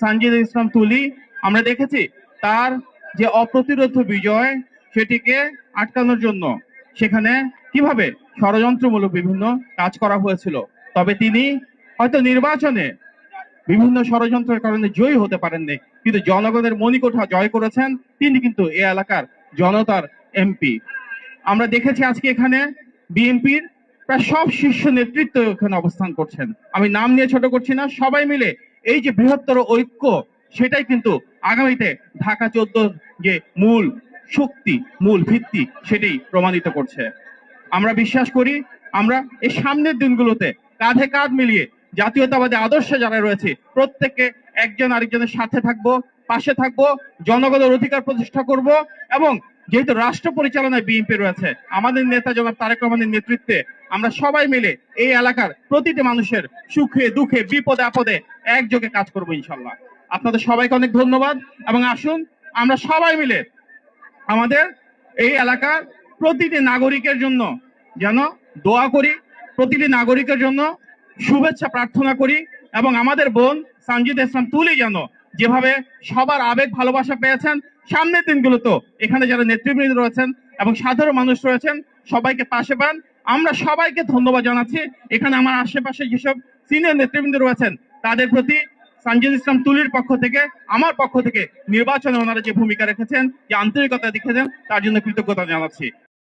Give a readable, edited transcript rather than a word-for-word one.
সানজিদ ইসলাম তুলি, আমরা দেখেছি তার যে অপ্রতিরোধ বিজয় সেটিকে আটকানোর জন্য সেখানে কিভাবে ষড়যন্ত্রমূলক বিভিন্ন কাজ করা হয়েছিল। তবে তিনি হয়তো নির্বাচনে বিভিন্ন ষড়যন্ত্রের কারণে জয়ী হতে পারেননি, কিন্তু জনগণের মণিকোঠা জয় করেছেন। তিনি কিন্তু এ এলাকার জনতার এমপি। আমরা দেখেছি আজকে এখানে বিএনপির প্রায় সব শীর্ষ নেতৃত্ব এখানে অবস্থান করছেন। আমি নাম নিয়ে ছোট করছি না, সবাই মিলে এই যে বৃহত্তর ঐক্য, সেটাই কিন্তু আগামীতে ঢাকা 14 যে মূল শক্তি, মূল ভিত্তি, সেটাই প্রমাণিত করছে। আমরা বিশ্বাস করি আমরা এই সামনের দিনগুলোতে কাঁধে কাঁধ মিলিয়ে জাতীয়তাবাদী আদর্শে যারা রয়েছে প্রত্যেককে একজন আরেকজনের সাথে থাকবো, পাশে থাকবো, জনগণের অধিকার প্রতিষ্ঠা করব। এবং যেহেতু রাষ্ট্র পরিচালনায় বিএনপি রয়েছে, আমাদের নেতা জনাব তারেক রহমানের নেতৃত্বে আমরা সবাই মিলে এই এলাকার প্রতিটি মানুষের সুখে দুঃখে বিপদে আপদে একযোগে কাজ করবো ইনশাল্লাহ। আপনাদের সবাইকে অনেক ধন্যবাদ। এবং আসুন আমরা সবাই মিলে আমাদের এই এলাকার প্রতিটি নাগরিকের জন্য যেন দোয়া করি, প্রতিটি নাগরিকের জন্য শুভেচ্ছা প্রার্থনা করি। এবং আমাদের বোন সানজিদ ইসলাম তুলি যেন যেভাবে সবার আবেগ ভালোবাসা পেয়েছেন, সামনের দিনগুলোতে এখানে যারা নেতৃবৃন্দ রয়েছেন এবং সাধারণ মানুষ রয়েছেন সবাইকে পাশে পান। আমরা সবাইকে ধন্যবাদ জানাচ্ছি। এখানে আমার আশেপাশে যেসব সিনিয়র নেতৃবৃন্দ রয়েছেন তাদের প্রতি সানজিদ ইসলাম তুলির পক্ষ থেকে, আমার পক্ষ থেকে নির্বাচনে ওনারা যে ভূমিকা রেখেছেন, যে আন্তরিকতা দেখেছেন, তার জন্য কৃতজ্ঞতা জানাচ্ছি।